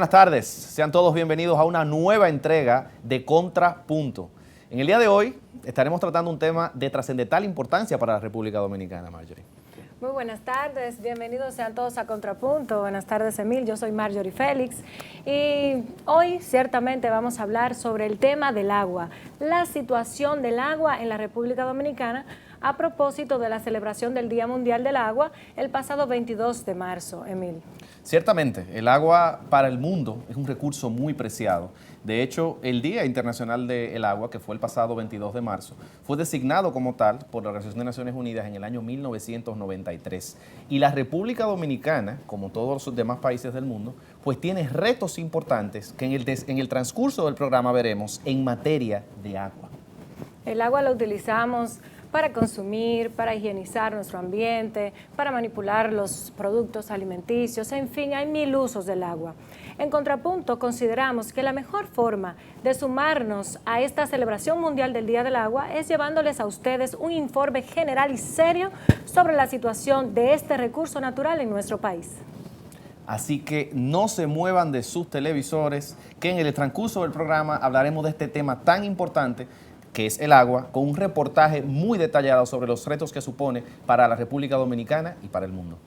Buenas tardes, sean todos bienvenidos a una nueva entrega de Contrapunto. En el día de hoy estaremos tratando un tema de trascendental importancia para la República Dominicana, Marjorie. Muy buenas tardes, bienvenidos sean todos a Contrapunto. Buenas tardes, Emil, yo soy Marjorie Félix y hoy ciertamente vamos a hablar sobre el tema del agua, la situación del agua en la República Dominicana a propósito de la celebración del Día Mundial del Agua el pasado 22 de marzo, Emil. Ciertamente, el agua para el mundo es un recurso muy preciado. De hecho, el Día Internacional del Agua, que fue el pasado 22 de marzo, fue designado como tal por la Organización de Naciones Unidas en el año 1993. Y la República Dominicana, como todos los demás países del mundo, pues tiene retos importantes que en el transcurso del programa veremos en materia de agua. El agua la utilizamos para consumir, para higienizar nuestro ambiente, para manipular los productos alimenticios, en fin, hay mil usos del agua. En Contrapunto, consideramos que la mejor forma de sumarnos a esta celebración mundial del Día del Agua es llevándoles a ustedes un informe general y serio sobre la situación de este recurso natural en nuestro país. Así que no se muevan de sus televisores, que en el transcurso del programa hablaremos de este tema tan importante que es el agua, con un reportaje muy detallado sobre los retos que supone para la República Dominicana y para el mundo.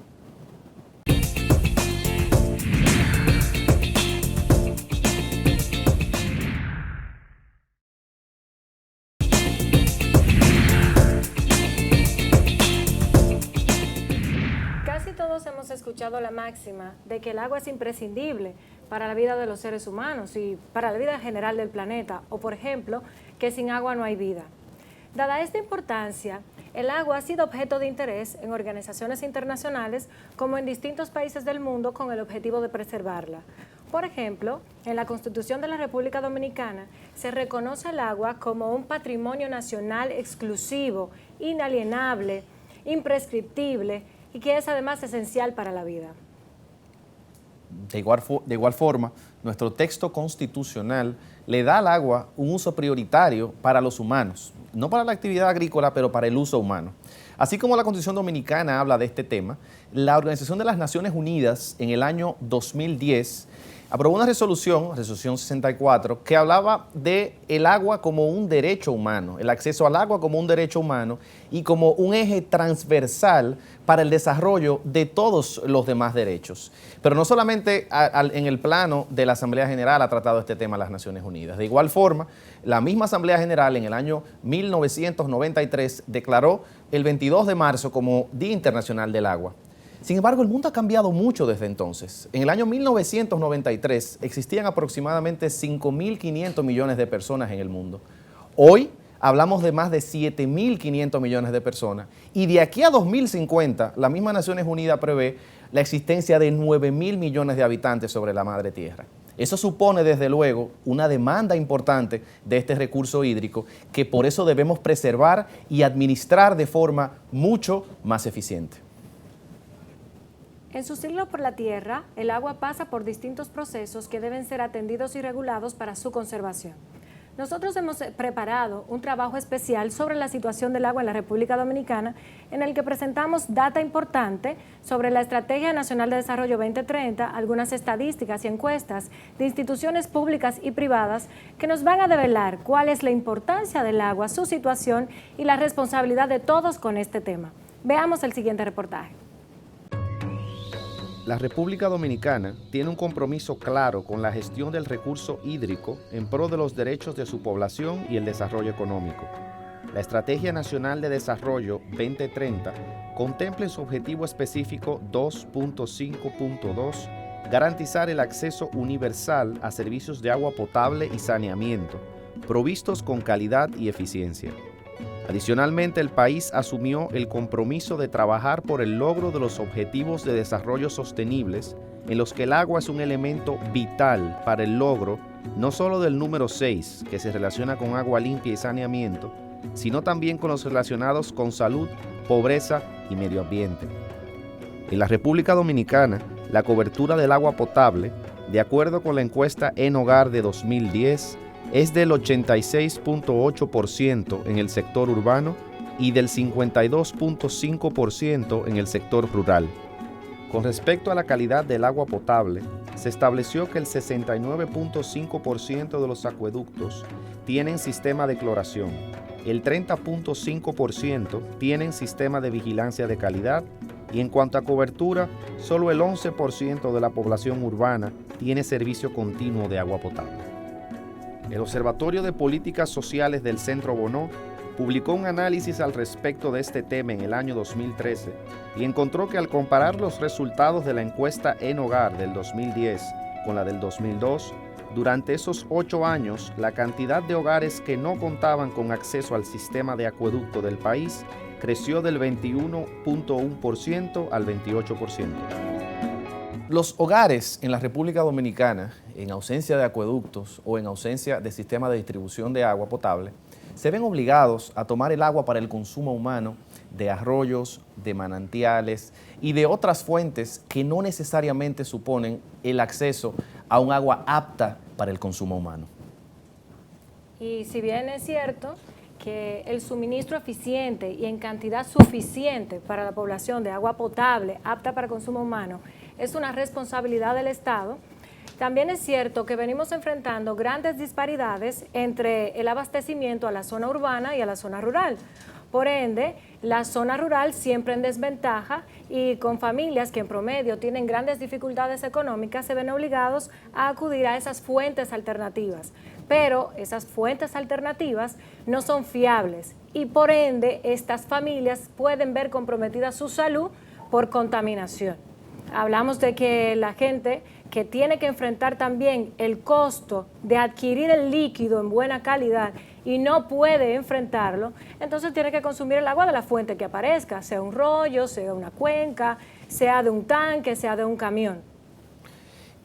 Casi todos hemos escuchado la máxima de que el agua es imprescindible para la vida de los seres humanos y para la vida general del planeta, o por ejemplo, que sin agua no hay vida. Dada esta importancia, el agua ha sido objeto de interés en organizaciones internacionales como en distintos países del mundo con el objetivo de preservarla. Por ejemplo, en la Constitución de la República Dominicana se reconoce el agua como un patrimonio nacional exclusivo, inalienable, imprescriptible y que es además esencial para la vida. De igual forma, nuestro texto constitucional le da al agua un uso prioritario para los humanos, no para la actividad agrícola, pero para el uso humano. Así como la Constitución Dominicana habla de este tema, la Organización de las Naciones Unidas en el año 2010 aprobó una resolución 64, que hablaba de el agua como un derecho humano, el acceso al agua como un derecho humano y como un eje transversal para el desarrollo de todos los demás derechos. Pero no solamente en el plano de la Asamblea General ha tratado este tema las Naciones Unidas. De igual forma, la misma Asamblea General en el año 1993 declaró el 22 de marzo como Día Internacional del Agua. Sin embargo, el mundo ha cambiado mucho desde entonces. En el año 1993 existían aproximadamente 5.500 millones de personas en el mundo. Hoy hablamos de más de 7.500 millones de personas y de aquí a 2050 la misma Naciones Unidas prevé la existencia de 9.000 millones de habitantes sobre la madre tierra. Eso supone desde luego una demanda importante de este recurso hídrico que por eso debemos preservar y administrar de forma mucho más eficiente. En su ciclo por la tierra, el agua pasa por distintos procesos que deben ser atendidos y regulados para su conservación. Nosotros hemos preparado un trabajo especial sobre la situación del agua en la República Dominicana, en el que presentamos data importante sobre la Estrategia Nacional de Desarrollo 2030, algunas estadísticas y encuestas de instituciones públicas y privadas que nos van a develar cuál es la importancia del agua, su situación y la responsabilidad de todos con este tema. Veamos el siguiente reportaje. La República Dominicana tiene un compromiso claro con la gestión del recurso hídrico en pro de los derechos de su población y el desarrollo económico. La Estrategia Nacional de Desarrollo 2030 contempla en su objetivo específico 2.5.2 garantizar el acceso universal a servicios de agua potable y saneamiento, provistos con calidad y eficiencia. Adicionalmente, el país asumió el compromiso de trabajar por el logro de los objetivos de desarrollo sostenibles, en los que el agua es un elemento vital para el logro no solo del número 6, que se relaciona con agua limpia y saneamiento, sino también con los relacionados con salud, pobreza y medio ambiente. En la República Dominicana, la cobertura del agua potable, de acuerdo con la encuesta En Hogar de 2010, es del 86.8% en el sector urbano y del 52.5% en el sector rural. Con respecto a la calidad del agua potable, se estableció que el 69.5% de los acueductos tienen sistema de cloración, el 30.5% tienen sistema de vigilancia de calidad y en cuanto a cobertura, solo el 11% de la población urbana tiene servicio continuo de agua potable. El Observatorio de Políticas Sociales del Centro Bonó publicó un análisis al respecto de este tema en el año 2013 y encontró que al comparar los resultados de la encuesta En Hogar del 2010 con la del 2002, durante esos 8 años, la cantidad de hogares que no contaban con acceso al sistema de acueducto del país creció del 21.1% al 28%. Los hogares en la República Dominicana, en ausencia de acueductos o en ausencia de sistema de distribución de agua potable, se ven obligados a tomar el agua para el consumo humano de arroyos, de manantiales y de otras fuentes que no necesariamente suponen el acceso a un agua apta para el consumo humano. Y si bien es cierto que el suministro eficiente y en cantidad suficiente para la población de agua potable apta para consumo humano es una responsabilidad del Estado, también es cierto que venimos enfrentando grandes disparidades entre el abastecimiento a la zona urbana y a la zona rural. Por ende, la zona rural siempre en desventaja y con familias que en promedio tienen grandes dificultades económicas se ven obligados a acudir a esas fuentes alternativas. Pero esas fuentes alternativas no son fiables y por ende estas familias pueden ver comprometida su salud por contaminación. Hablamos de que la gente que tiene que enfrentar también el costo de adquirir el líquido en buena calidad y no puede enfrentarlo, entonces tiene que consumir el agua de la fuente que aparezca, sea un rollo, sea una cuenca, sea de un tanque, sea de un camión.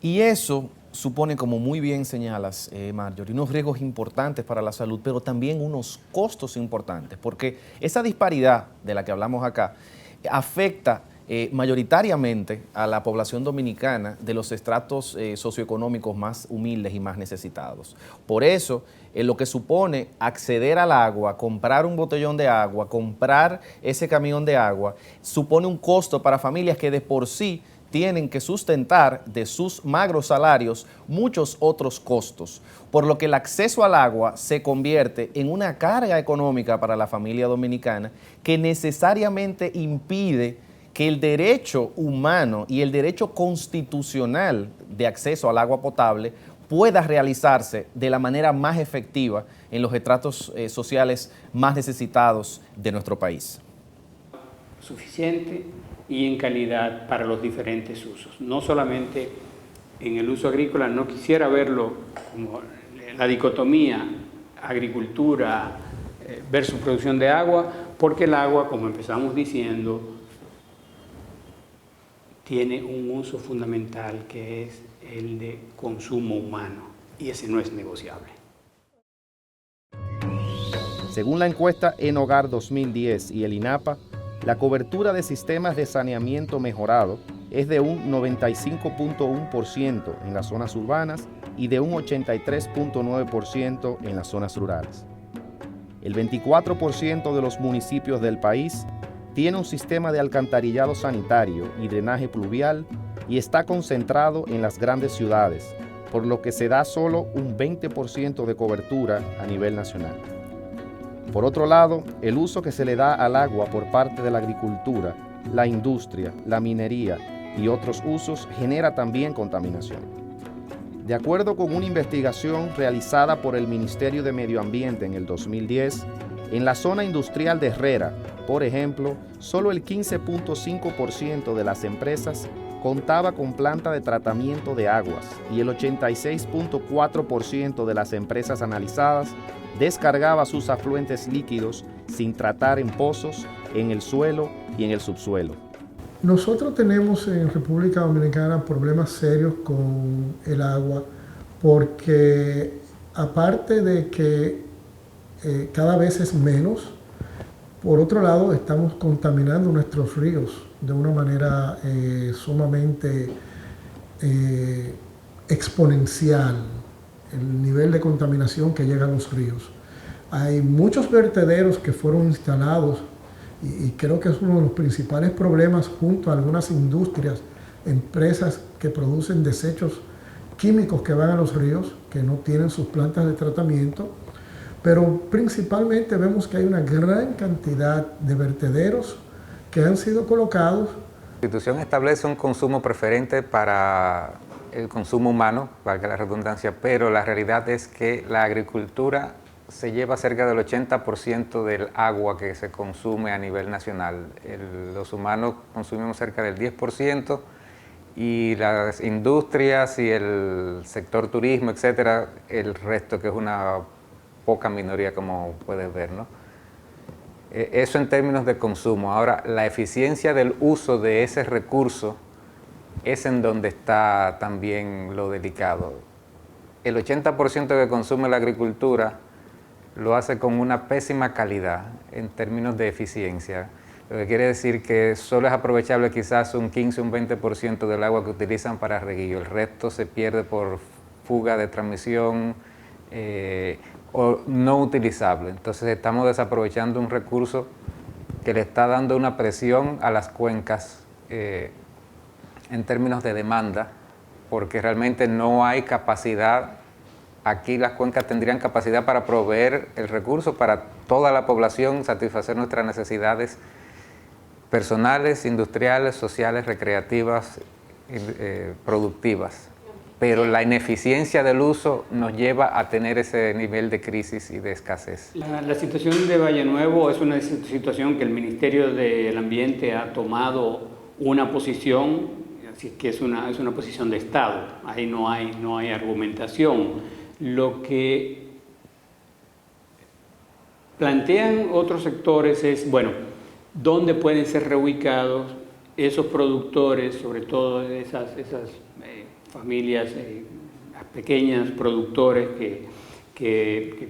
Y eso supone, como muy bien señalas, Marjorie, unos riesgos importantes para la salud, pero también unos costos importantes, porque esa disparidad de la que hablamos acá afecta mayoritariamente a la población dominicana de los estratos socioeconómicos más humildes y más necesitados. Por eso, lo que supone acceder al agua, comprar un botellón de agua, comprar ese camión de agua, supone un costo para familias que de por sí tienen que sustentar de sus magros salarios muchos otros costos, por lo que el acceso al agua se convierte en una carga económica para la familia dominicana que necesariamente impide que el derecho humano y el derecho constitucional de acceso al agua potable pueda realizarse de la manera más efectiva en los estratos sociales más necesitados de nuestro país. Suficiente y en calidad para los diferentes usos, no solamente en el uso agrícola. No quisiera verlo como la dicotomía agricultura versus producción de agua, porque el agua, como empezamos diciendo, tiene un uso fundamental que es el de consumo humano y ese no es negociable. Según la encuesta En Hogar 2010 y el INAPA, la cobertura de sistemas de saneamiento mejorado es de un 95.1% en las zonas urbanas y de un 83.9% en las zonas rurales. El 24% de los municipios del país tiene un sistema de alcantarillado sanitario y drenaje pluvial y está concentrado en las grandes ciudades, por lo que se da solo un 20% de cobertura a nivel nacional. Por otro lado, el uso que se le da al agua por parte de la agricultura, la industria, la minería y otros usos genera también contaminación. De acuerdo con una investigación realizada por el Ministerio de Medio Ambiente en el 2010, en la zona industrial de Herrera, por ejemplo, solo el 15.5% de las empresas contaba con planta de tratamiento de aguas y el 86.4% de las empresas analizadas descargaba sus afluentes líquidos sin tratar en pozos, en el suelo y en el subsuelo. Nosotros tenemos en República Dominicana problemas serios con el agua porque aparte de que cada vez es menos, por otro lado estamos contaminando nuestros ríos de una manera sumamente exponencial, el nivel de contaminación que llega a los ríos. Hay muchos vertederos que fueron instalados y creo que es uno de los principales problemas junto a algunas industrias, empresas que producen desechos químicos que van a los ríos, que no tienen sus plantas de tratamiento, pero principalmente vemos que hay una gran cantidad de vertederos que han sido colocados. La Constitución establece un consumo preferente para el consumo humano, valga la redundancia, pero la realidad es que la agricultura se lleva cerca del 80% del agua que se consume a nivel nacional. Los humanos consumimos cerca del 10% y las industrias y el sector turismo, etcétera, el resto, que es una poca minoría, como puedes ver, ¿no? Eso en términos de consumo. Ahora, la eficiencia del uso de ese recurso es en donde está también lo delicado. El 80% que consume la agricultura lo hace con una pésima calidad en términos de eficiencia, lo que quiere decir que solo es aprovechable quizás un 15 o un 20% del agua que utilizan para reguillo, el resto se pierde por fuga de transmisión o no utilizable. Entonces estamos desaprovechando un recurso que le está dando una presión a las cuencas en términos de demanda, porque realmente no hay capacidad. Aquí las cuencas tendrían capacidad para proveer el recurso para toda la población, satisfacer nuestras necesidades personales, industriales, sociales, recreativas, productivas. Pero la ineficiencia del uso nos lleva a tener ese nivel de crisis y de escasez. La situación de Valle Nuevo es una situación que el Ministerio del Ambiente ha tomado una posición, así que es una posición de Estado, ahí no hay argumentación. Lo que plantean otros sectores es, bueno, ¿dónde pueden ser reubicados esos productores, sobre todo esas familias pequeñas, productores que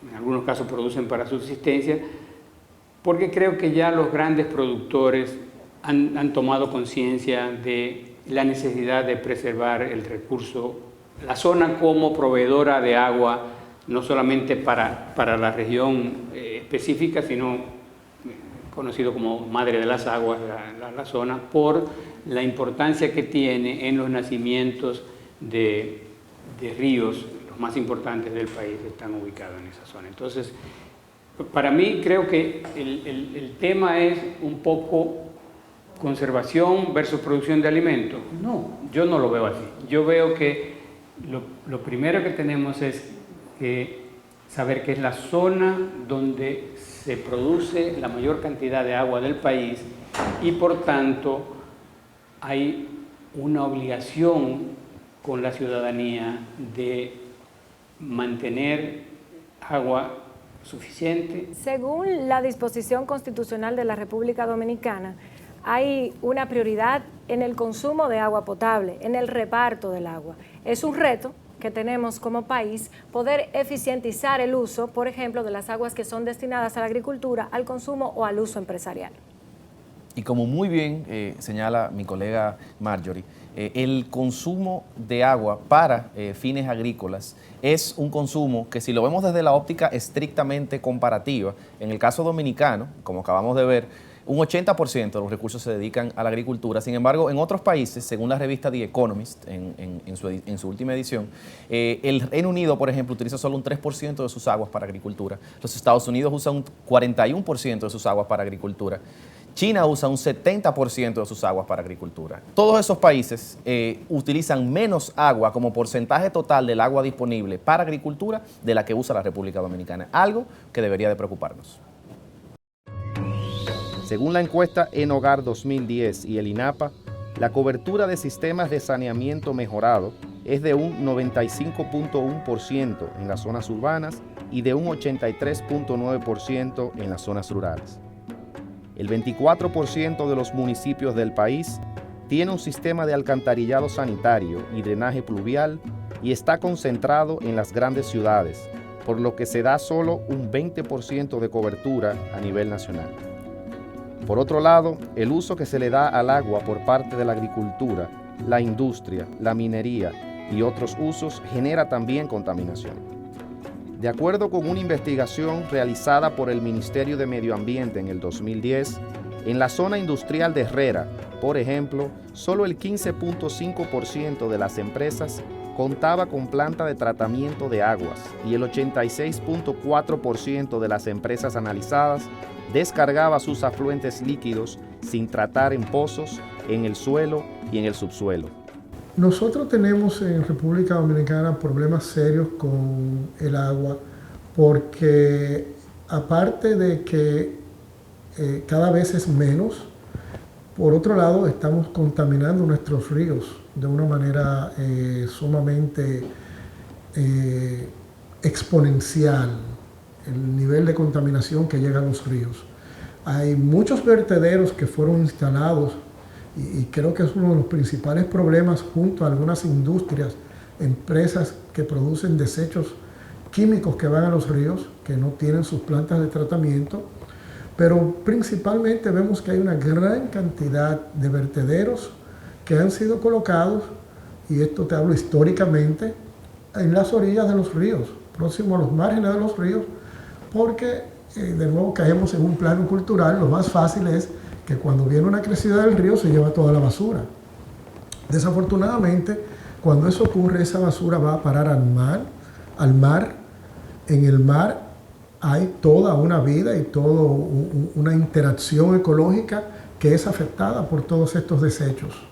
en algunos casos producen para subsistencia? Porque creo que ya los grandes productores han tomado conciencia de la necesidad de preservar el recurso, la zona como proveedora de agua, no solamente para la región específica, sino conocido como madre de las aguas, la zona, por la importancia que tiene en los nacimientos de ríos, los más importantes del país están ubicados en esa zona. Entonces, para mí creo que el tema es un poco conservación versus producción de alimentos. No, yo no lo veo así. Yo veo que lo primero que tenemos es saber que es la zona donde se produce la mayor cantidad de agua del país y por tanto hay una obligación con la ciudadanía de mantener agua suficiente. Según la disposición constitucional de la República Dominicana, hay una prioridad en el consumo de agua potable, en el reparto del agua. Es un reto que tenemos como país poder eficientizar el uso, por ejemplo, de las aguas que son destinadas a la agricultura, al consumo o al uso empresarial. Y como muy bien señala mi colega Marjorie, el consumo de agua para fines agrícolas es un consumo que, si lo vemos desde la óptica estrictamente comparativa, en el caso dominicano, como acabamos de ver, un 80% de los recursos se dedican a la agricultura. Sin embargo, en otros países, según la revista The Economist, en su última edición, el Reino Unido, por ejemplo, utiliza solo un 3% de sus aguas para agricultura. Los Estados Unidos usan un 41% de sus aguas para agricultura. China usa un 70% de sus aguas para agricultura. Todos esos países utilizan menos agua como porcentaje total del agua disponible para agricultura de la que usa la República Dominicana. Algo que debería de preocuparnos. Según la encuesta ENHOGAR 2010 y el INAPA, la cobertura de sistemas de saneamiento mejorado es de un 95.1% en las zonas urbanas y de un 83.9% en las zonas rurales. El 24% de los municipios del país tiene un sistema de alcantarillado sanitario y drenaje pluvial y está concentrado en las grandes ciudades, por lo que se da solo un 20% de cobertura a nivel nacional. Por otro lado, el uso que se le da al agua por parte de la agricultura, la industria, la minería y otros usos genera también contaminación. De acuerdo con una investigación realizada por el Ministerio de Medio Ambiente en el 2010, en la zona industrial de Herrera, por ejemplo, solo el 15.5% de las empresas contaba con planta de tratamiento de aguas y el 86.4% de las empresas analizadas descargaba sus afluentes líquidos sin tratar en pozos, en el suelo y en el subsuelo. Nosotros tenemos en República Dominicana problemas serios con el agua porque aparte de que cada vez es menos, por otro lado estamos contaminando nuestros ríos de una manera sumamente exponencial, el nivel de contaminación que llega a los ríos. Hay muchos vertederos que fueron instalados y creo que es uno de los principales problemas junto a algunas industrias, empresas que producen desechos químicos que van a los ríos, que no tienen sus plantas de tratamiento, pero principalmente vemos que hay una gran cantidad de vertederos que han sido colocados, y esto te hablo históricamente, en las orillas de los ríos, próximo a los márgenes de los ríos, porque de nuevo caemos en un plano cultural. Lo más fácil es que cuando viene una crecida del río se lleva toda la basura. Desafortunadamente, cuando eso ocurre, esa basura va a parar al mar. En el mar hay toda una vida y toda una interacción ecológica que es afectada por todos estos desechos.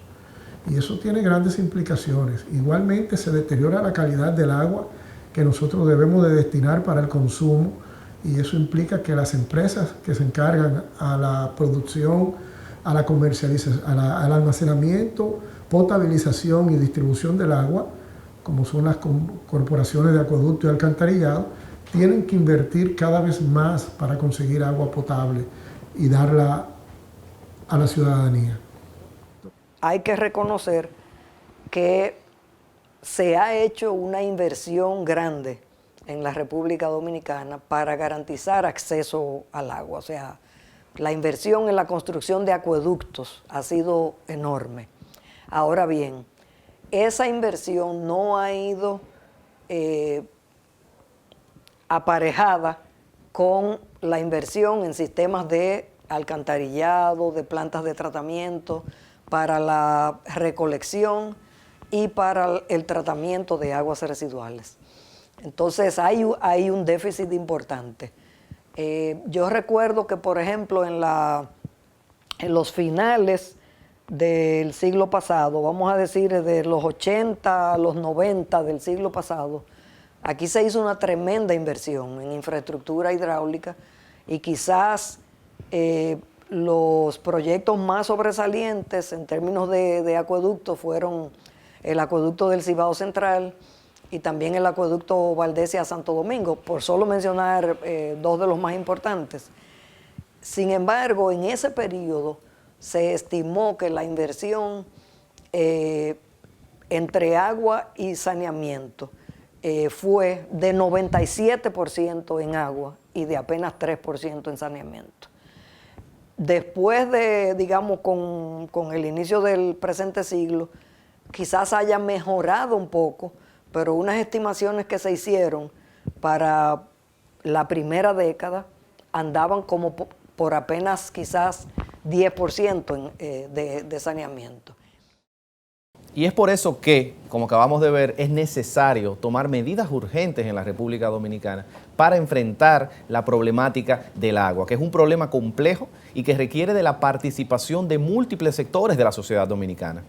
Y eso tiene grandes implicaciones. Igualmente se deteriora la calidad del agua que nosotros debemos de destinar para el consumo, y eso implica que las empresas que se encargan a la producción, a la comercialización, al almacenamiento, potabilización y distribución del agua, como son las corporaciones de acueducto y alcantarillado, tienen que invertir cada vez más para conseguir agua potable y darla a la ciudadanía. Hay que reconocer que se ha hecho una inversión grande en la República Dominicana para garantizar acceso al agua. O sea, la inversión en la construcción de acueductos ha sido enorme. Ahora bien, esa inversión no ha ido aparejada con la inversión en sistemas de alcantarillado, de plantas de tratamiento, para la recolección y para el tratamiento de aguas residuales. Entonces hay un déficit importante. Yo recuerdo que, por ejemplo, en los finales del siglo pasado, vamos a decir de los 80 a los 90 del siglo pasado, aquí se hizo una tremenda inversión en infraestructura hidráulica, y quizás los proyectos más sobresalientes en términos de acueductos fueron el acueducto del Cibao Central y también el acueducto Valdesia Santo Domingo, por solo mencionar dos de los más importantes. Sin embargo, en ese periodo se estimó que la inversión entre agua y saneamiento fue de 97% en agua y de apenas 3% en saneamiento. Después de, digamos, con el inicio del presente siglo, quizás haya mejorado un poco, pero unas estimaciones que se hicieron para la primera década andaban como por apenas quizás 10% de saneamiento. Y es por eso que, como acabamos de ver, es necesario tomar medidas urgentes en la República Dominicana para enfrentar la problemática del agua, que es un problema complejo y que requiere de la participación de múltiples sectores de la sociedad dominicana.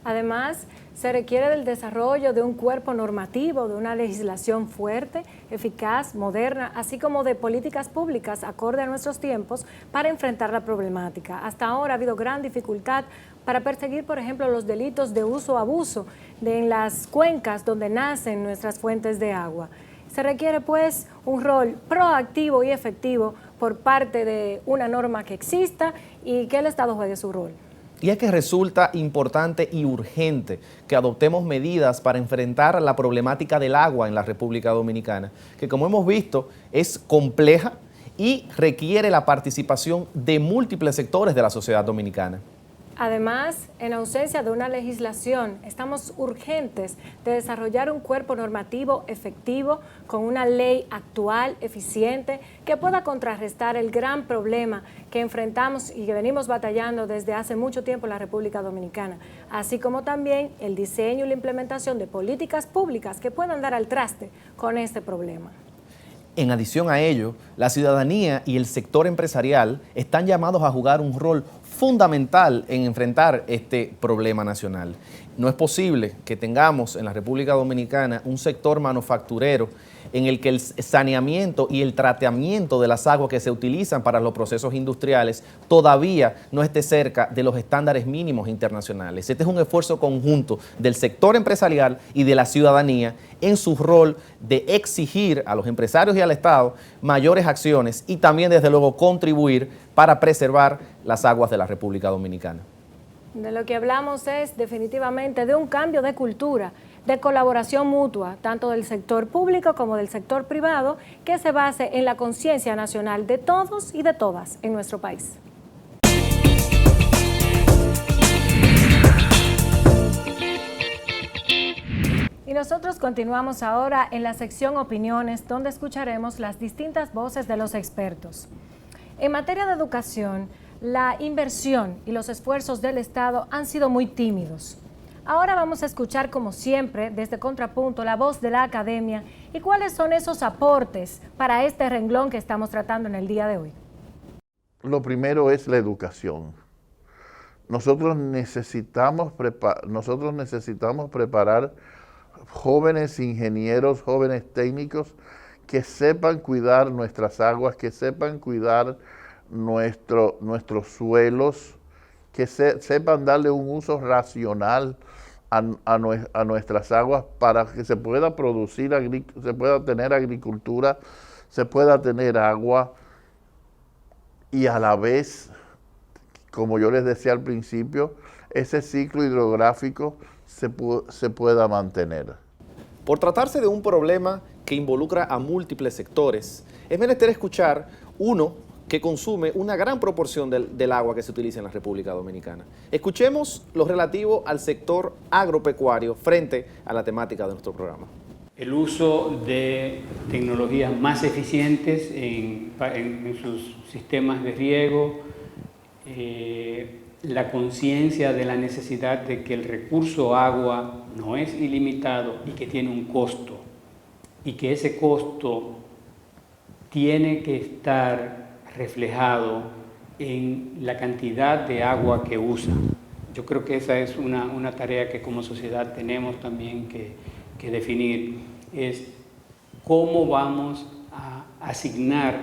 Además, se requiere del desarrollo de un cuerpo normativo, de una legislación fuerte, eficaz, moderna, así como de políticas públicas acorde a nuestros tiempos para enfrentar la problemática. Hasta ahora ha habido gran dificultad para perseguir, por ejemplo, los delitos de uso o abuso en las cuencas donde nacen nuestras fuentes de agua. Se requiere, pues, un rol proactivo y efectivo por parte de una norma que exista y que el Estado juegue su rol. Y es que resulta importante y urgente que adoptemos medidas para enfrentar la problemática del agua en la República Dominicana, que, como hemos visto, es compleja y requiere la participación de múltiples sectores de la sociedad dominicana. Además, en ausencia de una legislación, estamos urgentes de desarrollar un cuerpo normativo efectivo con una ley actual, eficiente, que pueda contrarrestar el gran problema que enfrentamos y que venimos batallando desde hace mucho tiempo en la República Dominicana, así como también el diseño y la implementación de políticas públicas que puedan dar al traste con este problema. En adición a ello, la ciudadanía y el sector empresarial están llamados a jugar un rol fundamental en enfrentar este problema nacional. No es posible que tengamos en la República Dominicana un sector manufacturero en el que el saneamiento y el tratamiento de las aguas que se utilizan para los procesos industriales todavía no esté cerca de los estándares mínimos internacionales. Este es un esfuerzo conjunto del sector empresarial y de la ciudadanía en su rol de exigir a los empresarios y al Estado mayores acciones y también, desde luego, contribuir para preservar las aguas de la República Dominicana. De lo que hablamos es definitivamente de un cambio de cultura, de colaboración mutua, tanto del sector público como del sector privado, que se base en la conciencia nacional de todos y de todas en nuestro país. Y nosotros continuamos ahora en la sección Opiniones, donde escucharemos las distintas voces de los expertos. En materia de educación, la inversión y los esfuerzos del Estado han sido muy tímidos. Ahora vamos a escuchar, como siempre, desde Contrapunto, la voz de la academia y cuáles son esos aportes para este renglón que estamos tratando en el día de hoy. Lo primero es la educación. Nosotros necesitamos preparar jóvenes ingenieros, jóvenes técnicos que sepan cuidar nuestras aguas, que sepan cuidar nuestros suelos, que sepan darle un uso racional a nuestras aguas para que se pueda producir, se pueda tener agricultura, se pueda tener agua y a la vez, como yo les decía al principio, ese ciclo hidrográfico se pueda mantener. Por tratarse de un problema que involucra a múltiples sectores, es menester escuchar uno que consume una gran proporción del agua que se utiliza en la República Dominicana. Escuchemos lo relativo al sector agropecuario frente a la temática de nuestro programa. El uso de tecnologías más eficientes en sus sistemas de riego, la conciencia de la necesidad de que el recurso agua no es ilimitado y que tiene un costo, y que ese costo tiene que estar reflejado en la cantidad de agua que usa. Yo creo que esa es una tarea que como sociedad tenemos también que definir, es cómo vamos a asignar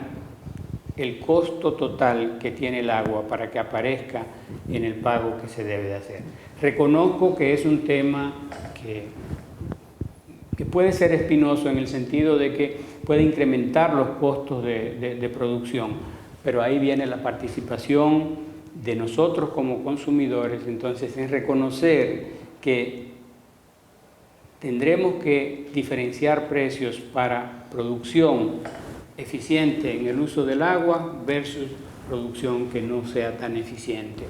el costo total que tiene el agua para que aparezca en el pago que se debe de hacer. Reconozco que es un tema que puede ser espinoso en el sentido de que puede incrementar los costos de producción, pero ahí viene la participación de nosotros como consumidores, entonces en reconocer que tendremos que diferenciar precios para producción eficiente en el uso del agua versus producción que no sea tan eficiente,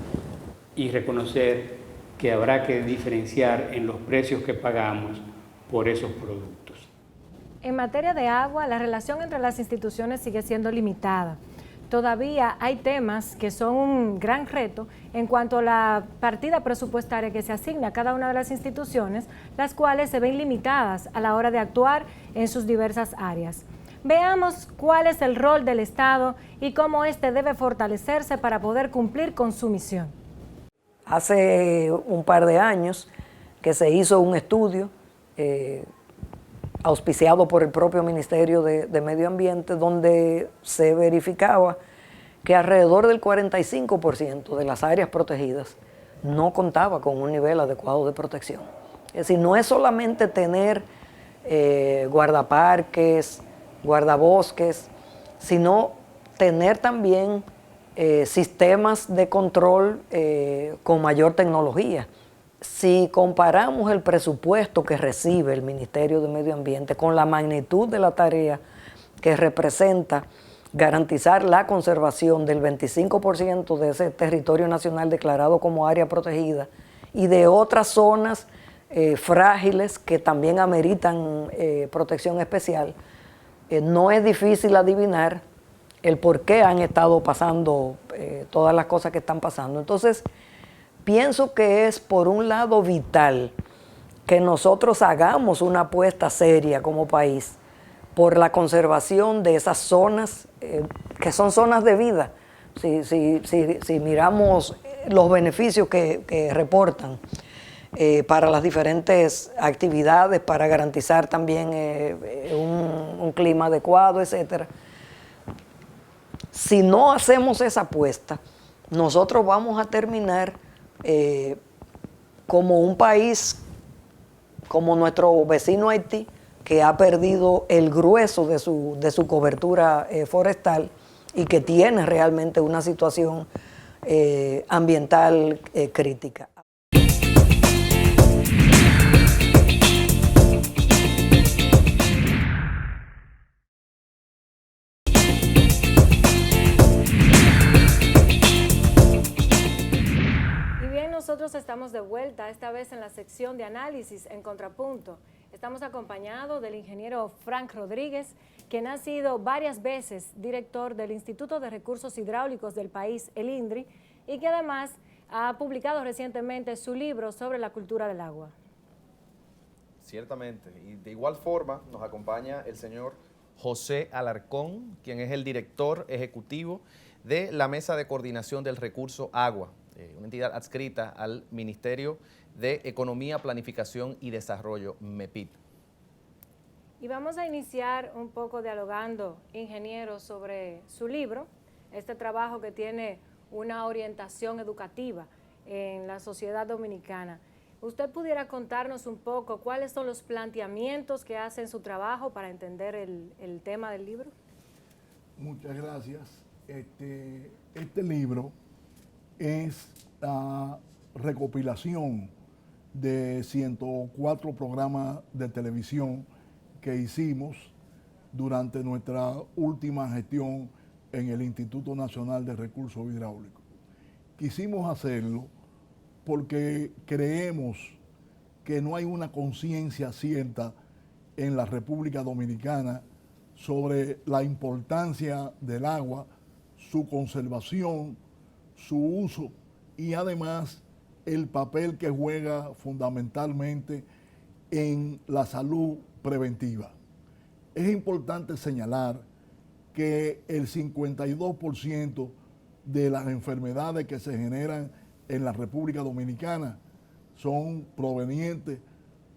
y reconocer que habrá que diferenciar en los precios que pagamos por esos productos. En materia de agua, la relación entre las instituciones sigue siendo limitada. Todavía hay temas que son un gran reto en cuanto a la partida presupuestaria que se asigna a cada una de las instituciones, las cuales se ven limitadas a la hora de actuar en sus diversas áreas. Veamos cuál es el rol del Estado y cómo éste debe fortalecerse para poder cumplir con su misión. Hace un par de años que se hizo un estudio auspiciado por el propio Ministerio de Medio Ambiente, donde se verificaba que alrededor del 45% de las áreas protegidas no contaba con un nivel adecuado de protección. Es decir, no es solamente tener guardaparques, guardabosques, sino tener también sistemas de control con mayor tecnología. Si comparamos el presupuesto que recibe el Ministerio de Medio Ambiente con la magnitud de la tarea que representa garantizar la conservación del 25% de ese territorio nacional declarado como área protegida y de otras zonas frágiles que también ameritan protección especial, no es difícil adivinar el por qué han estado pasando todas las cosas que están pasando. Entonces, pienso que es por un lado vital que nosotros hagamos una apuesta seria como país por la conservación de esas zonas que son zonas de vida. Si miramos los beneficios que reportan para las diferentes actividades, para garantizar también un clima adecuado, etcétera. Si no hacemos esa apuesta, nosotros vamos a terminar como un país, como nuestro vecino Haití, que ha perdido el grueso de su cobertura forestal y que tiene realmente una situación ambiental crítica. Nosotros estamos de vuelta, esta vez en la sección de análisis en Contrapunto. Estamos acompañados del ingeniero Frank Rodríguez, quien ha sido varias veces director del Instituto de Recursos Hidráulicos del país, el INDRI, y que además ha publicado recientemente su libro sobre la cultura del agua. Ciertamente, y de igual forma nos acompaña el señor José Alarcón, quien es el director ejecutivo de la Mesa de Coordinación del Recurso Agua, una entidad adscrita al Ministerio de Economía, Planificación y Desarrollo, MEPID. Y vamos a iniciar un poco dialogando, ingeniero, sobre su libro, este trabajo que tiene una orientación educativa en la sociedad dominicana. ¿Usted pudiera contarnos un poco cuáles son los planteamientos que hace en su trabajo para entender el tema del libro? Muchas gracias. Este libro es la recopilación de 104 programas de televisión que hicimos durante nuestra última gestión en el Instituto Nacional de Recursos Hidráulicos. Quisimos hacerlo porque creemos que no hay una conciencia cierta en la República Dominicana sobre la importancia del agua, su conservación, su uso y además el papel que juega fundamentalmente en la salud preventiva. Es importante señalar que el 52% de las enfermedades que se generan en la República Dominicana son provenientes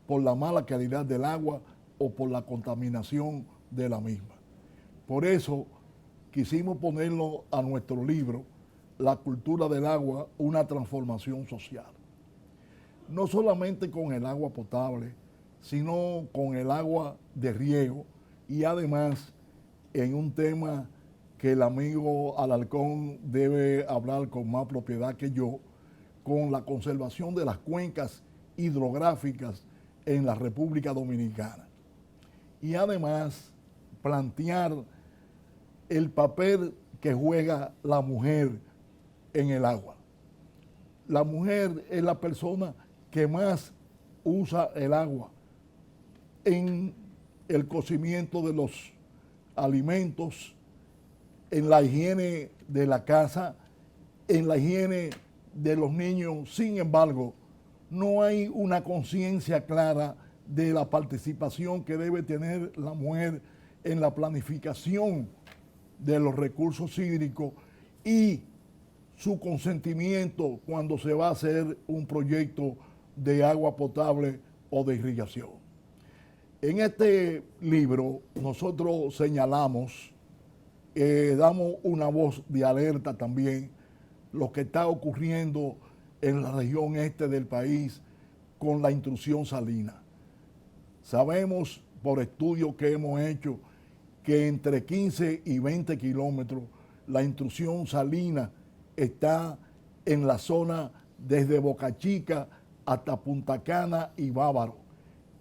por la mala calidad del agua o por la contaminación de la misma. Por eso quisimos ponerlo a nuestro libro, La cultura del agua, una transformación social. No solamente con el agua potable, sino con el agua de riego y además en un tema que el amigo Alarcón debe hablar con más propiedad que yo, con la conservación de las cuencas hidrográficas en la República Dominicana. Y además plantear el papel que juega la mujer en el agua. La mujer es la persona que más usa el agua en el cocimiento de los alimentos, en la higiene de la casa, en la higiene de los niños. Sin embargo, no hay una conciencia clara de la participación que debe tener la mujer en la planificación de los recursos hídricos y su consentimiento cuando se va a hacer un proyecto de agua potable o de irrigación. En este libro nosotros señalamos, damos una voz de alerta también, lo que está ocurriendo en la región este del país con la intrusión salina. Sabemos por estudios que hemos hecho que entre 15 y 20 kilómetros la intrusión salina está en la zona desde Boca Chica hasta Punta Cana y Bávaro.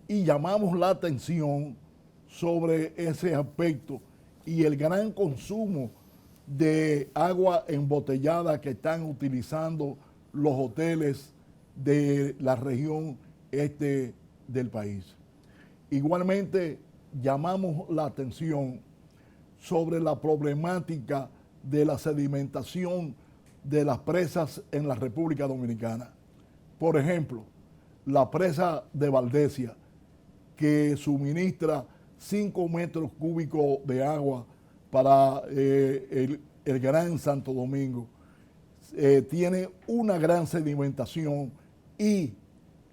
Y llamamos la atención sobre ese aspecto y el gran consumo de agua embotellada que están utilizando los hoteles de la región este del país. Igualmente, llamamos la atención sobre la problemática de la sedimentación de las presas en la República Dominicana. Por ejemplo, la presa de Valdesia, que suministra 5 metros cúbicos de agua para el Gran Santo Domingo, tiene una gran sedimentación y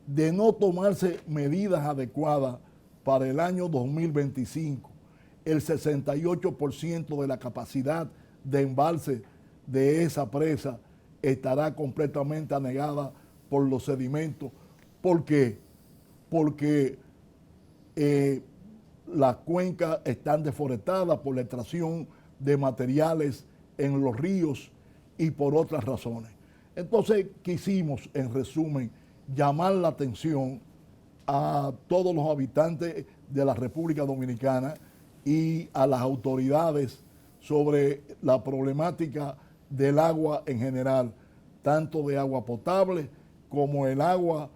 de no tomarse medidas adecuadas para el año 2025, el 68% de la capacidad de embalse de esa presa estará completamente anegada por los sedimentos. ¿Por qué? Porque las cuencas están deforestadas por la extracción de materiales en los ríos y por otras razones. Entonces quisimos, en resumen, llamar la atención a todos los habitantes de la República Dominicana y a las autoridades sobre la problemática del agua en general, tanto de agua potable como el agua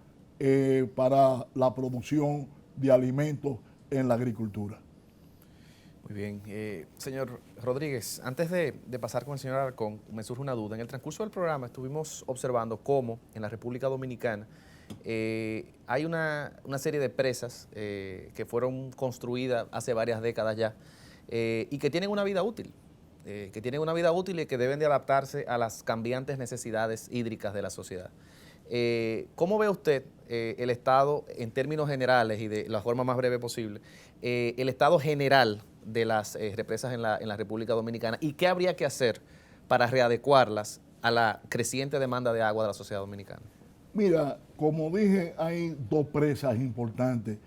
para la producción de alimentos en la agricultura. Muy bien. Señor Rodríguez, antes de pasar con el señor Alarcón, me surge una duda. En el transcurso del programa estuvimos observando cómo en la República Dominicana hay una serie de presas que fueron construidas hace varias décadas ya y que tienen una vida útil. Y que deben de adaptarse a las cambiantes necesidades hídricas de la sociedad. ¿Cómo ve usted el estado, en términos generales y de la forma más breve posible, el estado general de las represas en la República Dominicana y qué habría que hacer para readecuarlas a la creciente demanda de agua de la sociedad dominicana? Mira, como dije, hay 2 presas importantes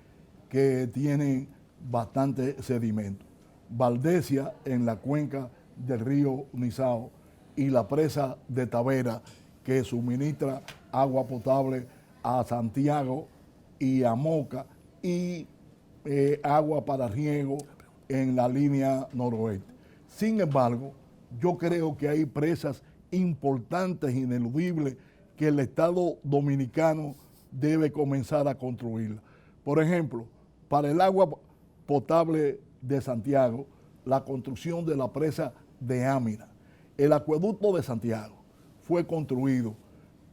que tienen bastante sedimento. Valdesia, en la cuenca del río Nizao, y la presa de Tavera, que suministra agua potable a Santiago y a Moca, y agua para riego en la línea noroeste. Sin embargo, yo creo que hay presas importantes, ineludibles, que el Estado dominicano debe comenzar a construirla. Por ejemplo, para el agua potable de Santiago, la construcción de la presa de Ámina. El acueducto de Santiago fue construido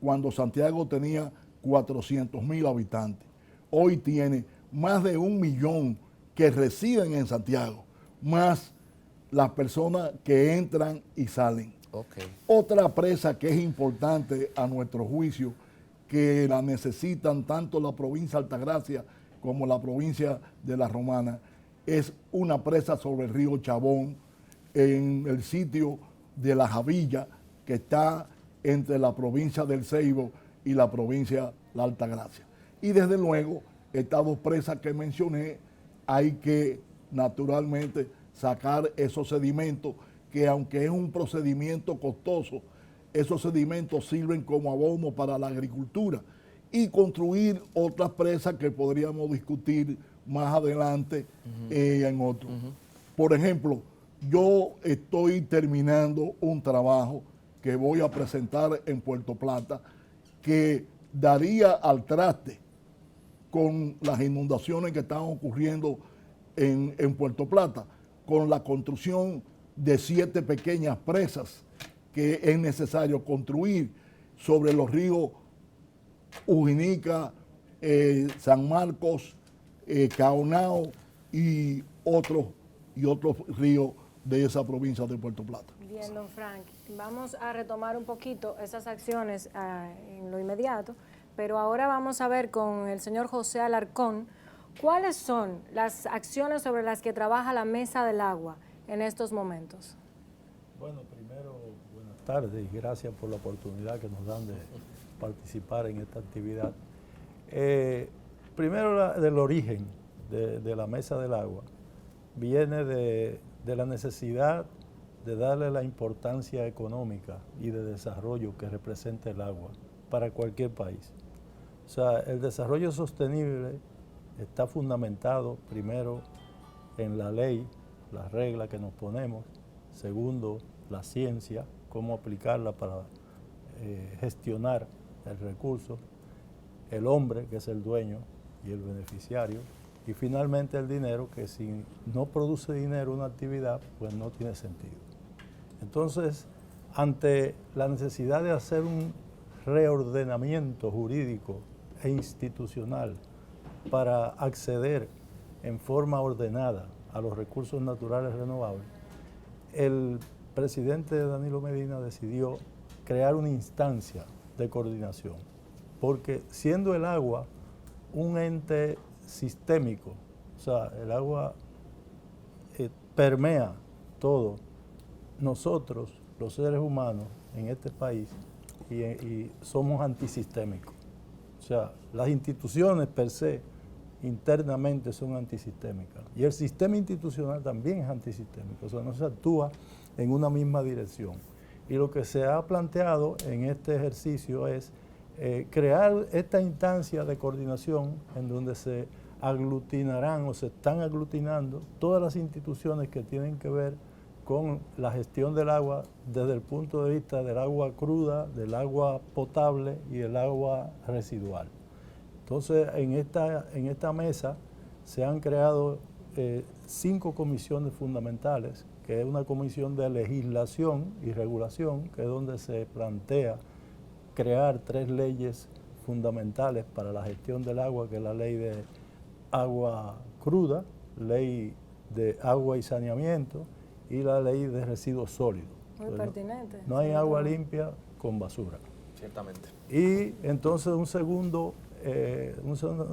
cuando Santiago tenía 400,000 habitantes. Hoy tiene más de 1 millón que residen en Santiago, más las personas que entran y salen. Okay. Otra presa que es importante a nuestro juicio, que la necesitan tanto la provincia de Altagracia como la provincia de La Romana, es una presa sobre el río Chabón, en el sitio de La Javilla, que está entre la provincia del Ceibo y la provincia de La Altagracia. Y desde luego, estas 2 presas que mencioné, hay que naturalmente sacar esos sedimentos, que aunque es un procedimiento costoso, esos sedimentos sirven como abono para la agricultura, y construir otras presas que podríamos discutir más adelante en otro. Por ejemplo, yo estoy terminando un trabajo que voy a presentar en Puerto Plata que daría al traste con las inundaciones que están ocurriendo en Puerto Plata, con la construcción de 7 pequeñas presas que es necesario construir sobre los ríos Ujinica, San Marcos, Caonao y otros ríos de esa provincia de Puerto Plata. Bien, don Frank, vamos a retomar un poquito esas acciones en lo inmediato, pero ahora vamos a ver con el señor José Alarcón cuáles son las acciones sobre las que trabaja la Mesa del Agua en estos momentos. Bueno, primero, buenas tardes y gracias por la oportunidad que nos dan de participar en esta actividad. Primero, del origen de la Mesa del Agua, viene de la necesidad de darle la importancia económica y de desarrollo que representa el agua para cualquier país. O sea, el desarrollo sostenible está fundamentado primero en la ley las reglas que nos ponemos. Segundo, la ciencia, cómo aplicarla para gestionar el recurso. El hombre, que es el dueño y el beneficiario. Y finalmente el dinero, que si no produce dinero una actividad, pues no tiene sentido. Entonces, ante la necesidad de hacer un reordenamiento jurídico e institucional para acceder en forma ordenada a los recursos naturales renovables, el presidente Danilo Medina decidió crear una instancia de coordinación, porque siendo el agua un ente sistémico, o sea, el agua permea todo, nosotros, los seres humanos en este país, y somos antisistémicos. O sea, las instituciones per se internamente son antisistémicas y el sistema institucional también es antisistémico, o sea, no se actúa en una misma dirección. Y lo que se ha planteado en este ejercicio es crear esta instancia de coordinación en donde se aglutinarán o se están aglutinando todas las instituciones que tienen que ver con la gestión del agua desde el punto de vista del agua cruda, del agua potable y del agua residual. Entonces, en esta mesa se han creado 5 comisiones fundamentales, que es una comisión de legislación y regulación, que es donde se plantea crear 3 leyes fundamentales para la gestión del agua, que es la ley de agua cruda, ley de agua y saneamiento y la ley de residuos sólidos. Muy pertinente. No hay agua limpia con basura. Ciertamente. Y entonces una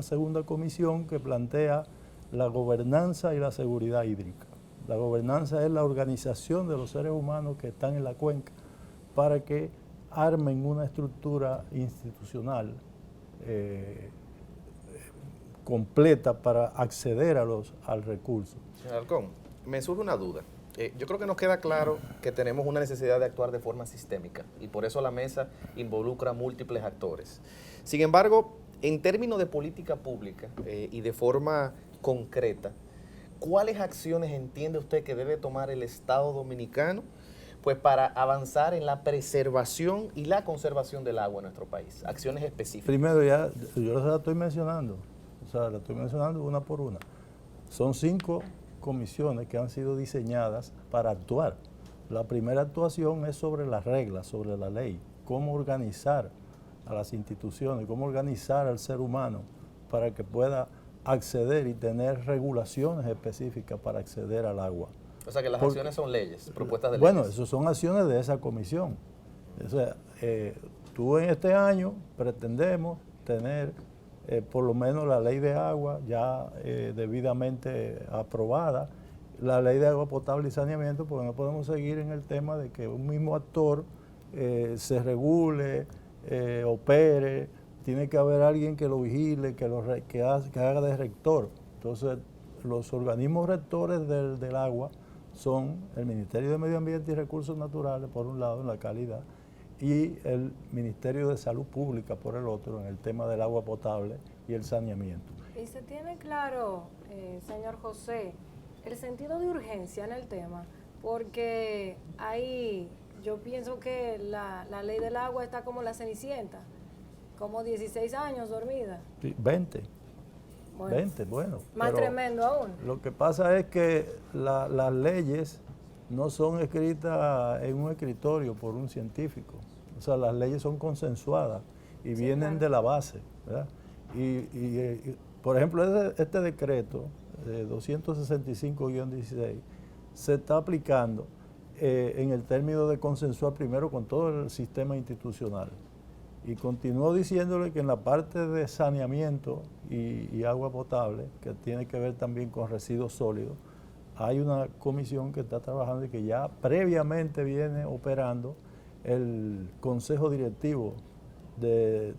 segunda comisión que plantea la gobernanza y la seguridad hídrica. La gobernanza es la organización de los seres humanos que están en la cuenca para que armen una estructura institucional completa para acceder al recurso. Señor Alarcón, me surge una duda. Yo creo que nos queda claro que tenemos una necesidad de actuar de forma sistémica y por eso la mesa involucra múltiples actores. Sin embargo, en términos de política pública y de forma concreta, ¿cuáles acciones entiende usted que debe tomar el Estado dominicano pues para avanzar en la preservación y la conservación del agua en nuestro país? Acciones específicas. Primero, yo la estoy mencionando, la estoy mencionando una por una. Son 5 comisiones que han sido diseñadas para actuar. La primera actuación es sobre las reglas, sobre la ley, cómo organizar a las instituciones, cómo organizar al ser humano para que pueda acceder y tener regulaciones específicas para acceder al agua. O sea que las acciones son leyes, propuestas de leyes. Bueno, eso son acciones de esa comisión. O sea, tú en este año pretendemos tener por lo menos la ley de agua ya debidamente aprobada, la ley de agua potable y saneamiento, porque no podemos seguir en el tema de que un mismo actor se regule, opere, tiene que haber alguien que lo vigile, que haga de rector. Entonces, los organismos rectores del agua son el Ministerio de Medio Ambiente y Recursos Naturales, por un lado, en la calidad, y el Ministerio de Salud Pública, por el otro, en el tema del agua potable y el saneamiento. Y se tiene claro, señor José, el sentido de urgencia en el tema, porque yo pienso que la ley del agua está como la Cenicienta, como 16 años dormida. Sí, 20. Bueno, 20, bueno. Más tremendo aún. Lo que pasa es que las leyes no son escritas en un escritorio por un científico. O sea, las leyes son consensuadas y vienen de la base, ¿verdad? Y por ejemplo, este decreto 265-16 se está aplicando en el término de consensuar primero con todo el sistema institucional. Y continuó diciéndole que en la parte de saneamiento y agua potable, que tiene que ver también con residuos sólidos, hay una comisión que está trabajando y que ya previamente viene operando el Consejo Directivo de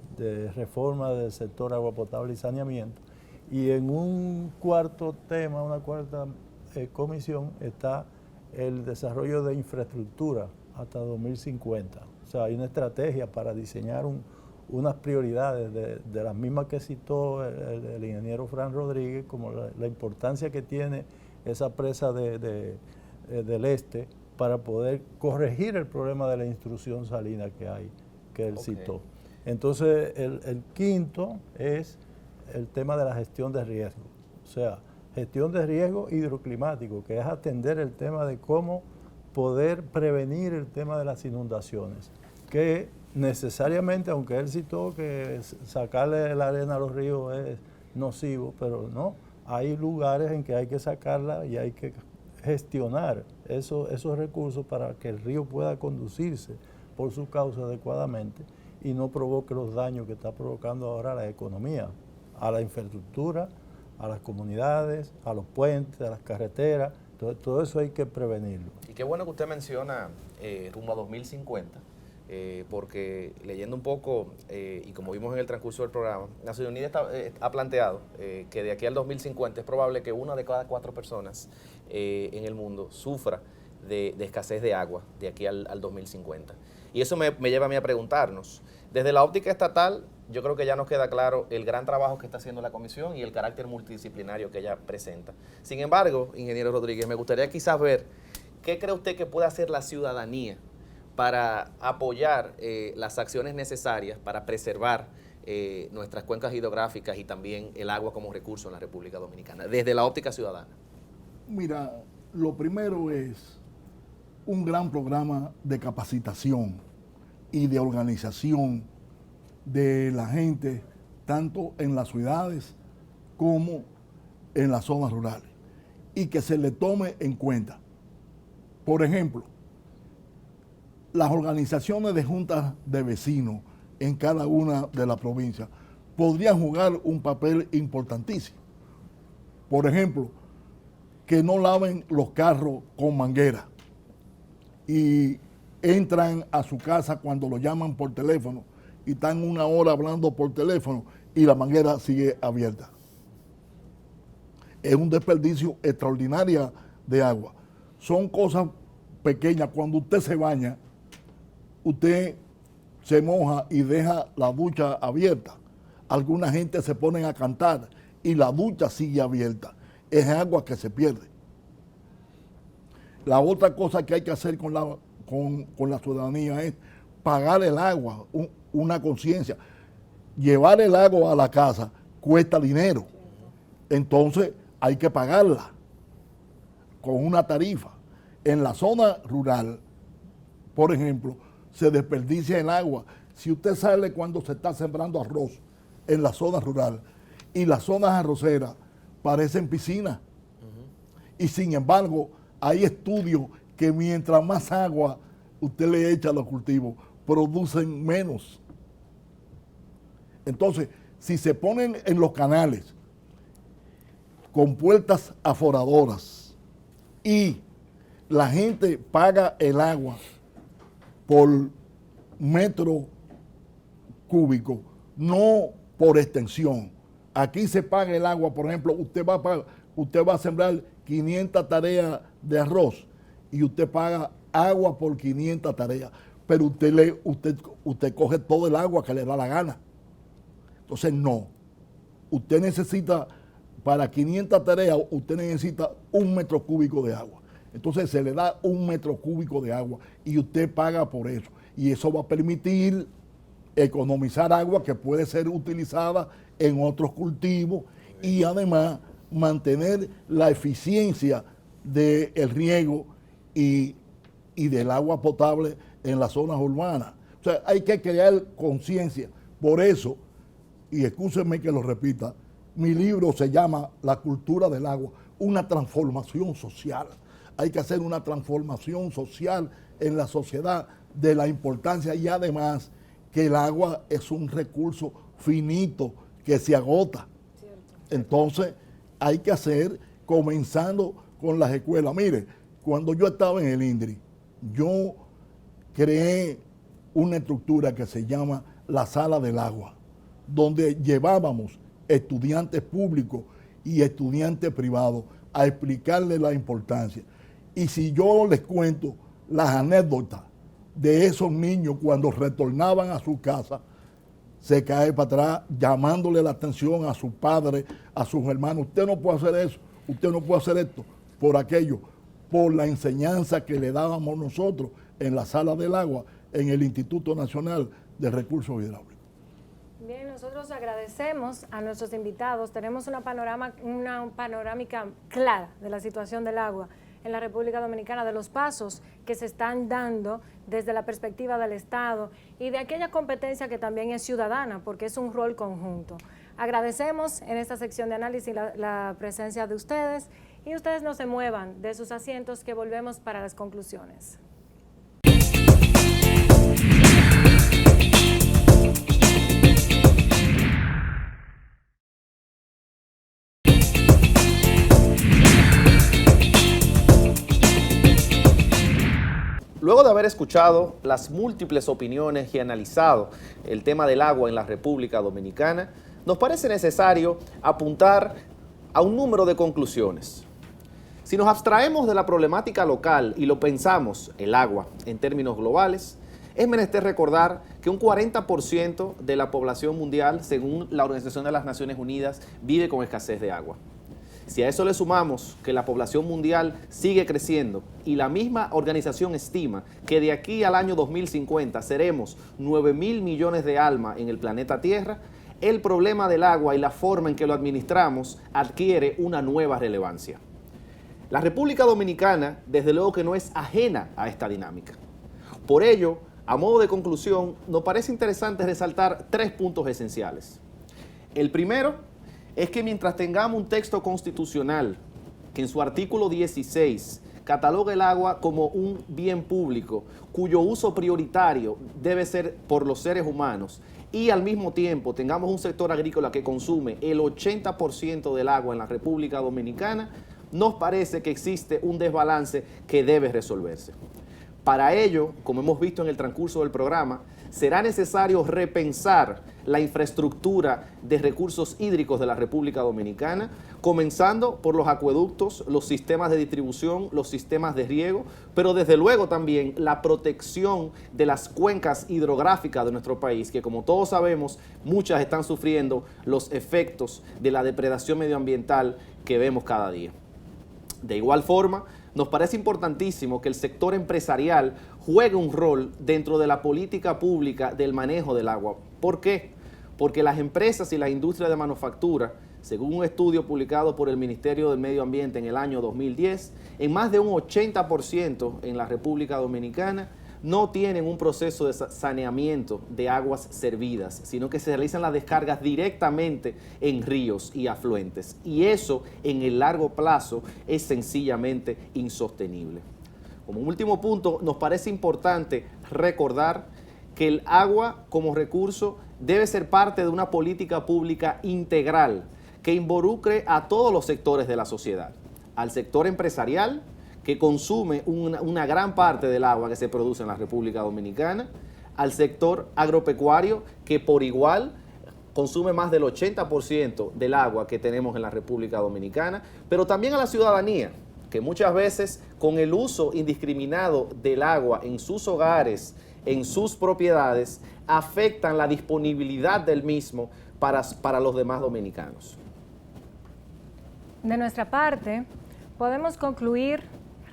Reforma del Sector Agua Potable y Saneamiento. Y en un cuarto tema, una cuarta comisión, está el desarrollo de infraestructura hasta 2050. O sea, hay una estrategia para diseñar unas prioridades de las mismas que citó el ingeniero Fran Rodríguez, como la importancia que tiene esa presa del este, para poder corregir el problema de la intrusión salina que hay, que él citó. Entonces, el quinto es el tema de la gestión de riesgo. O sea, gestión de riesgo hidroclimático, que es atender el tema de cómo poder prevenir el tema de las inundaciones, que necesariamente, aunque él citó que sacarle la arena a los ríos es nocivo, pero no, hay lugares en que hay que sacarla y hay que gestionar esos recursos para que el río pueda conducirse por su causa adecuadamente y no provoque los daños que está provocando ahora a la economía, a la infraestructura, a las comunidades, a los puentes, a las carreteras. Entonces, todo eso hay que prevenirlo. Y qué bueno que usted menciona rumbo a 2050, porque leyendo un poco, y como vimos en el transcurso del programa, Naciones Unidas ha planteado que de aquí al 2050 es probable que 1 de cada 4 personas en el mundo sufra de escasez de agua de aquí al 2050. Y eso me lleva a mí a preguntarnos, desde la óptica estatal, yo creo que ya nos queda claro el gran trabajo que está haciendo la comisión y el carácter multidisciplinario que ella presenta. Sin embargo, ingeniero Rodríguez, me gustaría quizás ver qué cree usted que puede hacer la ciudadanía para apoyar las acciones necesarias para preservar nuestras cuencas hidrográficas y también el agua como recurso en la República Dominicana, desde la óptica ciudadana. Mira, lo primero es un gran programa de capacitación y de organización de la gente, tanto en las ciudades como en las zonas rurales, y que se le tome en cuenta. Por ejemplo, las organizaciones de juntas de vecinos en cada una de las provincias podrían jugar un papel importantísimo. Por ejemplo, que no laven los carros con manguera y entran a su casa cuando lo llaman por teléfono y están 1 hora hablando por teléfono y la manguera sigue abierta. Es un desperdicio extraordinario de agua. Son cosas pequeñas. Cuando usted se baña, usted se moja y deja la ducha abierta. Alguna gente se pone a cantar y la ducha sigue abierta. Es agua que se pierde. La otra cosa que hay que hacer con la ciudadanía es pagar el agua, una conciencia. Llevar el agua a la casa cuesta dinero. Entonces hay que pagarla con una tarifa. En la zona rural, por ejemplo, se desperdicia el agua. Si usted sale cuando se está sembrando arroz en la zona rural y las zonas arroceras parecen piscinas. Y sin embargo, hay estudios que mientras más agua usted le echa a los cultivos, producen menos. Entonces, si se ponen en los canales con puertas aforadoras y la gente paga el agua por metro cúbico, no por extensión. Aquí se paga el agua, por ejemplo, usted va a sembrar 500 tareas de arroz y usted paga agua por 500 tareas, pero usted coge todo el agua que le da la gana. Entonces no, usted necesita, para 500 tareas, usted necesita 1 metro cúbico de agua. Entonces se le da 1 metro cúbico de agua y usted paga por eso. Y eso va a permitir economizar agua que puede ser utilizada en otros cultivos y además mantener la eficiencia del riego y del agua potable en las zonas urbanas. O sea, hay que crear conciencia. Por eso, y excúsenme que lo repita, mi libro se llama La cultura del agua, una transformación social. Hay que hacer una transformación social en la sociedad de la importancia y además que el agua es un recurso finito que se agota. Cierto. Entonces hay que hacer, comenzando con las escuelas. Mire, cuando yo estaba en el INDRI, yo creé una estructura que se llama la Sala del Agua, donde llevábamos estudiantes públicos y estudiantes privados a explicarles la importancia. Y si yo les cuento las anécdotas de esos niños cuando retornaban a su casa, se cae para atrás llamándole la atención a su padre, a sus hermanos. Usted no puede hacer eso, usted no puede hacer esto, por aquello, por la enseñanza que le dábamos nosotros en la sala del agua, en el Instituto Nacional de Recursos Hidráulicos. Bien, nosotros agradecemos a nuestros invitados. Tenemos una panorámica clara de la situación del agua en la República Dominicana, de los pasos que se están dando desde la perspectiva del Estado y de aquella competencia que también es ciudadana, porque es un rol conjunto. Agradecemos en esta sección de análisis la presencia de ustedes y ustedes no se muevan de sus asientos, que volvemos para las conclusiones. Luego de haber escuchado las múltiples opiniones y analizado el tema del agua en la República Dominicana, nos parece necesario apuntar a un número de conclusiones. Si nos abstraemos de la problemática local y lo pensamos, el agua, en términos globales, es menester recordar que un 40% de la población mundial, según la Organización de las Naciones Unidas, vive con escasez de agua. Si a eso le sumamos que la población mundial sigue creciendo y la misma organización estima que de aquí al año 2050 seremos 9.000 millones de almas en el planeta Tierra, el problema del agua y la forma en que lo administramos adquiere una nueva relevancia. La República Dominicana, desde luego que no es ajena a esta dinámica. Por ello, a modo de conclusión, nos parece interesante resaltar 3 puntos esenciales. El primero es que mientras tengamos un texto constitucional que en su artículo 16 cataloga el agua como un bien público cuyo uso prioritario debe ser por los seres humanos, y al mismo tiempo tengamos un sector agrícola que consume el 80% del agua en la República Dominicana, nos parece que existe un desbalance que debe resolverse. Para ello, como hemos visto en el transcurso del programa, será necesario repensar la infraestructura de recursos hídricos de la República Dominicana, comenzando por los acueductos, los sistemas de distribución, los sistemas de riego, pero desde luego también la protección de las cuencas hidrográficas de nuestro país, que como todos sabemos, muchas están sufriendo los efectos de la depredación medioambiental que vemos cada día. De igual forma, nos parece importantísimo que el sector empresarial juegue un rol dentro de la política pública del manejo del agua. ¿Por qué? Porque las empresas y las industrias de manufactura, según un estudio publicado por el Ministerio del Medio Ambiente en el año 2010, en más de un 80% en la República Dominicana no tienen un proceso de saneamiento de aguas servidas, sino que se realizan las descargas directamente en ríos y afluentes. Y eso, en el largo plazo, es sencillamente insostenible. Como último punto, nos parece importante recordar que el agua como recurso debe ser parte de una política pública integral que involucre a todos los sectores de la sociedad, al sector empresarial, que consume una gran parte del agua que se produce en la República Dominicana, al sector agropecuario, que por igual consume más del 80% del agua que tenemos en la República Dominicana, pero también a la ciudadanía, que muchas veces con el uso indiscriminado del agua en sus hogares, en sus propiedades, afectan la disponibilidad del mismo para los demás dominicanos. De nuestra parte, podemos concluir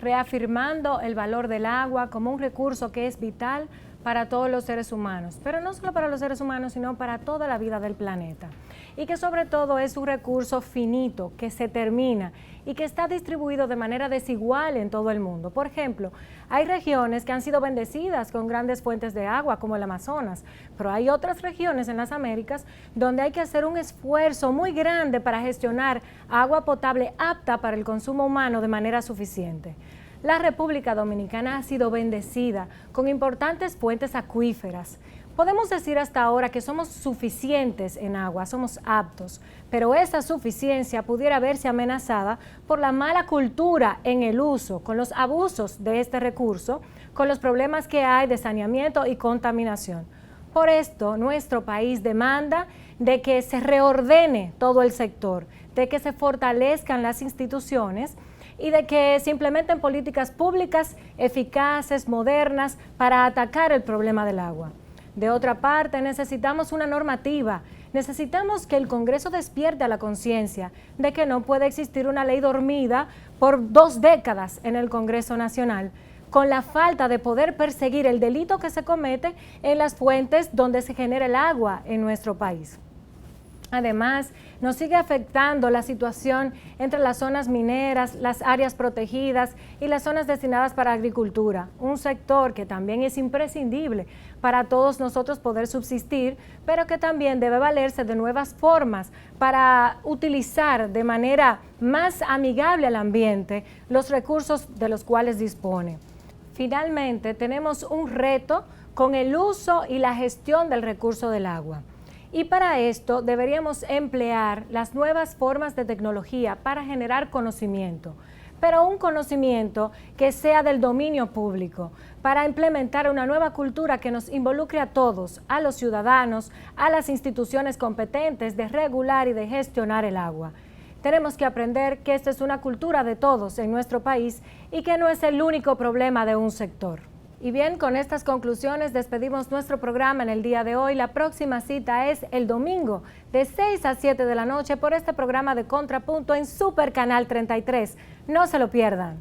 reafirmando el valor del agua como un recurso que es vital para todos los seres humanos, pero no solo para los seres humanos, sino para toda la vida del planeta. Y que sobre todo es un recurso finito, que se termina y que está distribuido de manera desigual en todo el mundo. Por ejemplo, hay regiones que han sido bendecidas con grandes fuentes de agua, como el Amazonas, pero hay otras regiones en las Américas donde hay que hacer un esfuerzo muy grande para gestionar agua potable apta para el consumo humano de manera suficiente. La República Dominicana ha sido bendecida con importantes fuentes acuíferas. Podemos decir hasta ahora que somos suficientes en agua, somos aptos, pero esa suficiencia pudiera verse amenazada por la mala cultura en el uso, con los abusos de este recurso, con los problemas que hay de saneamiento y contaminación. Por esto, nuestro país demanda de que se reordene todo el sector, de que se fortalezcan las instituciones y de que se implementen políticas públicas eficaces, modernas, para atacar el problema del agua. De otra parte, necesitamos una normativa necesitamos que el Congreso despierte a la conciencia de que no puede existir una ley dormida por 2 décadas en el Congreso Nacional, con la falta de poder perseguir el delito que se comete en las fuentes donde se genera el agua en nuestro país. Además, nos sigue afectando la situación entre las zonas mineras, las áreas protegidas y las zonas destinadas para agricultura, un sector que también es imprescindible para todos nosotros poder subsistir, pero que también debe valerse de nuevas formas para utilizar de manera más amigable al ambiente los recursos de los cuales dispone. Finalmente, tenemos un reto con el uso y la gestión del recurso del agua. Y para esto deberíamos emplear las nuevas formas de tecnología para generar conocimiento, pero un conocimiento que sea del dominio público, para implementar una nueva cultura que nos involucre a todos, a los ciudadanos, a las instituciones competentes de regular y de gestionar el agua. Tenemos que aprender que esta es una cultura de todos en nuestro país y que no es el único problema de un sector. Y bien, con estas conclusiones despedimos nuestro programa en el día de hoy. La próxima cita es el domingo de 6 a 7 de la noche por este programa de Contrapunto en Super Canal 33. No se lo pierdan.